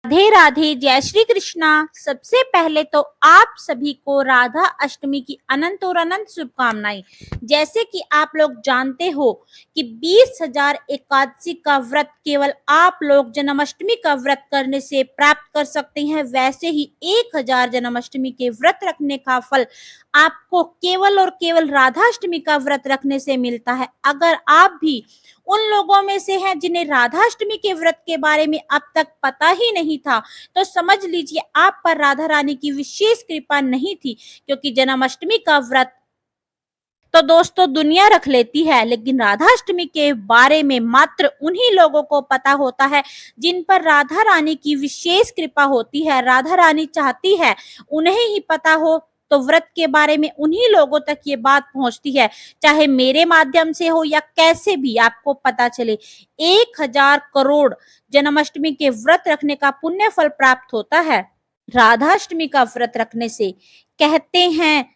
राधे राधे, जय श्री कृष्णा। सबसे पहले तो आप सभी को राधा अष्टमी की अनंत और अनंत शुभकामनाएं। जैसे कि आप लोग जानते हो कि 20,000 एकादशी का व्रत केवल आप लोग जन्माष्टमी का व्रत करने से प्राप्त कर सकते हैं, वैसे ही 1,000 जन्माष्टमी के व्रत रखने का फल आपको केवल और केवल राधाष्टमी का व्रत रखने से मिलता है। अगर आप भी उन लोगों में से हैं जिन्हें राधाष्टमी के व्रत के बारे में अब तक पता ही नहीं था, तो समझ लीजिए आप पर राधा रानी की विशेष कृपा नहीं थी, क्योंकि जन्माष्टमी का व्रत तो दोस्तों दुनिया रख लेती है, लेकिन राधाष्टमी के बारे में मात्र उन्हीं लोगों को पता होता है जिन पर राधा रानी की विशेष कृपा होती है। राधा रानी चाहती है उन्हें ही पता हो, तो व्रत के बारे में उन्हीं लोगों तक ये बात पहुंचती है, चाहे मेरे माध्यम से हो या कैसे भी आपको पता चले। 1,000 करोड़ जन्माष्टमी के व्रत रखने का पुण्य फल प्राप्त होता है राधाष्टमी का व्रत रखने से। कहते हैं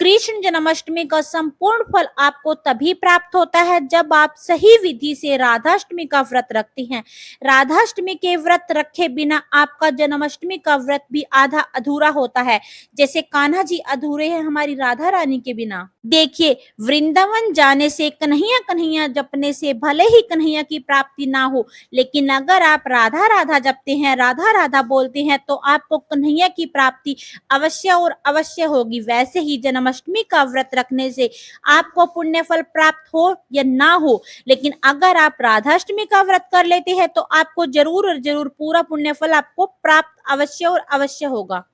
कृष्ण जन्माष्टमी का संपूर्ण फल आपको तभी प्राप्त होता है जब आप सही विधि से राधाष्टमी का व्रत रखते हैं। राधाष्टमी के व्रत रखे बिना आपका जन्माष्टमी का व्रत भी आधा अधूरा होता है, जैसे कान्हा जी अधूरे हैं हमारी राधा रानी के बिना। देखिए, वृंदावन जाने से कन्हैया कन्हैया जपने से भले ही कन्हैया की प्राप्ति ना हो, लेकिन अगर आप राधा राधा जपते हैं, राधा राधा बोलते हैं, तो आपको कन्हैया की प्राप्ति अवश्य और अवश्य होगी। वैसे ही जन्माष्टमी का व्रत रखने से आपको पुण्य फल प्राप्त हो या ना हो, लेकिन अगर आप राधाष्टमी का व्रत कर लेते हैं तो आपको जरूर और जरूर पूरा पुण्य फल आपको प्राप्त अवश्य और अवश्य होगा।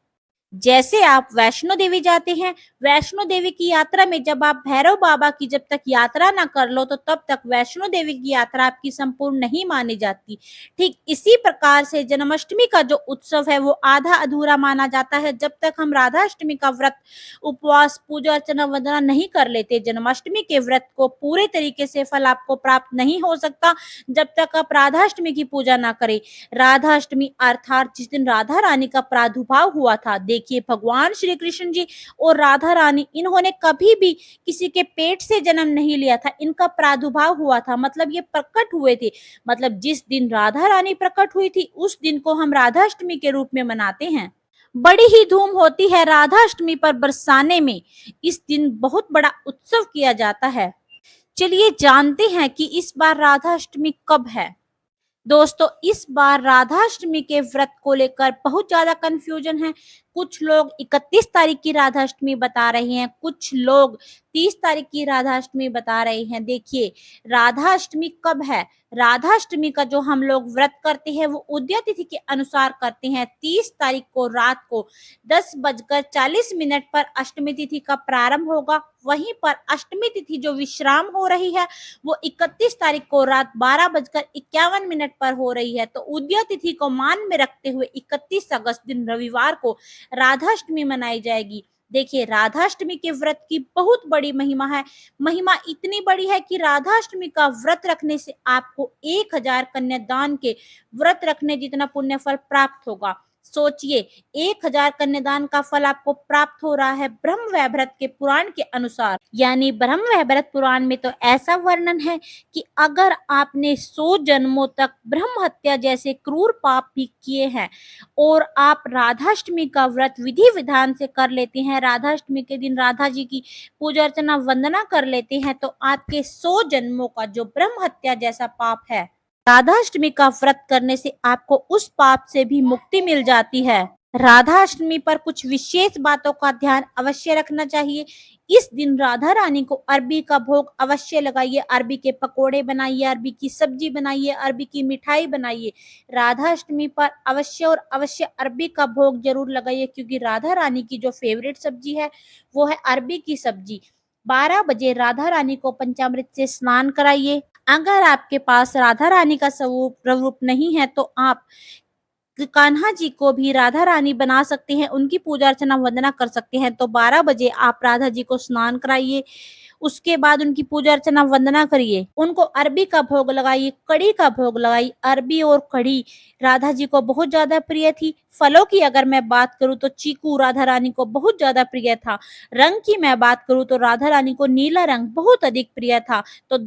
जैसे आप वैष्णो देवी जाते हैं, वैष्णो देवी की यात्रा में जब आप भैरव बाबा की जब तक यात्रा ना कर लो, तो तब तक वैष्णो देवी की यात्रा आपकी संपूर्ण नहीं मानी जाती। ठीक इसी प्रकार से जन्माष्टमी का जो उत्सव है वो आधा अधूरा माना जाता है जब तक हम राधाष्टमी का व्रत, उपवास, पूजा अर्चना वंदना नहीं कर लेते। जन्माष्टमी के व्रत को पूरे तरीके से फल आपको प्राप्त नहीं हो सकता जब तक आप राधाष्टमी की पूजा ना करें। राधाष्टमी अर्थात जिस दिन राधा रानी का प्रादुर्भाव हुआ था। देखिए, भगवान श्री कृष्ण जी और राधा रानी इन्होंने कभी भी किसी के पेट से जन्म नहीं लिया था, इनका प्रादुर्भाव हुआ था, मतलब ये प्रकट हुए थे। मतलब जिस दिन राधा रानी प्रकट हुई थी उस दिन को हम राधाष्टमी के रूप में मनाते हैं। बड़ी ही धूम होती है राधाष्टमी पर बरसाने में। इस दिन बहुत बड़ा उत्सव किया जाता है। चलिए जानते हैं कि इस बार राधाष्टमी कब है। दोस्तों, इस बार राधाष्टमी के व्रत को लेकर बहुत ज्यादा कंफ्यूजन है। कुछ लोग 31 तारीख की राधाष्टमी बता रहे हैं, कुछ लोग 30 तारीख की राधाष्टमी बता रहे हैं। देखिए, राधाष्टमी कब है? राधाष्टमी का जो हम लोग व्रत करते हैं वो उदय तिथि के अनुसार करते हैं। 30 तारीख को रात को 10:40 पर अष्टमी तिथि का प्रारंभ होगा। वहीं पर अष्टमी तिथि जो विश्राम हो रही है वो 31 तारीख को रात 12:51 पर हो रही है। तो उदय तिथि को मान में रखते हुए 31 अगस्त दिन रविवार को राधाष्टमी मनाई जाएगी। देखिए, राधाष्टमी के व्रत की बहुत बड़ी महिमा है। महिमा इतनी बड़ी है कि राधाष्टमी का व्रत रखने से आपको 1,000 कन्यादान के व्रत रखने जितना पुण्य फल प्राप्त होगा। सोचिए, 1,000 कन्यादान का फल आपको प्राप्त हो रहा है ब्रह्म वैवर्त के पुराण के अनुसार। यानी ब्रह्म वैवर्त पुराण में तो ऐसा वर्णन है कि अगर आपने 100 जन्मों तक ब्रह्म हत्या जैसे क्रूर पाप भी किए हैं और आप राधाष्टमी का व्रत विधि विधान से कर लेते हैं, राधाष्टमी के दिन राधा जी की पूजा अर्चना वंदना कर लेते हैं, तो आपके 100 जन्मों का जो ब्रह्म हत्या जैसा पाप है, राधाष्टमी का व्रत करने से आपको उस पाप से भी मुक्ति मिल जाती है। राधाष्टमी पर कुछ विशेष बातों का ध्यान अवश्य रखना चाहिए। इस दिन राधा रानी को अरबी का भोग अवश्य लगाइए। अरबी के पकोड़े बनाइए, अरबी की सब्जी बनाइए, अरबी की मिठाई बनाइए। राधाष्टमी पर अवश्य और अवश्य अरबी का भोग जरूर लगाइए, क्योंकि राधा रानी की जो फेवरेट सब्जी है वो है अरबी की सब्जी। 12 बजे राधा रानी को पंचामृत से स्नान कराइए। अगर आपके पास राधा रानी का स्वरूप रूप नहीं है तो आप कान्हा जी को भी राधा रानी बना सकते हैं, उनकी पूजा अर्चना वंदना कर सकते हैं। तो 12 बजे आप राधा जी को स्नान कराइए, उसके बाद उनकी पूजा अर्चना वंदना करिए, उनको अरबी का भोग लगाइए, कड़ी का भोग लगाइए। अरबी और कड़ी राधा जी को बहुत ज्यादा प्रिय थी। फलों की अगर मैं बात करूं तो चीकू राधा रानी को बहुत ज्यादा प्रिय था। रंग की मैं बात करूं तो राधा रानी को नीला रंग बहुत अधिक प्रिय था। तो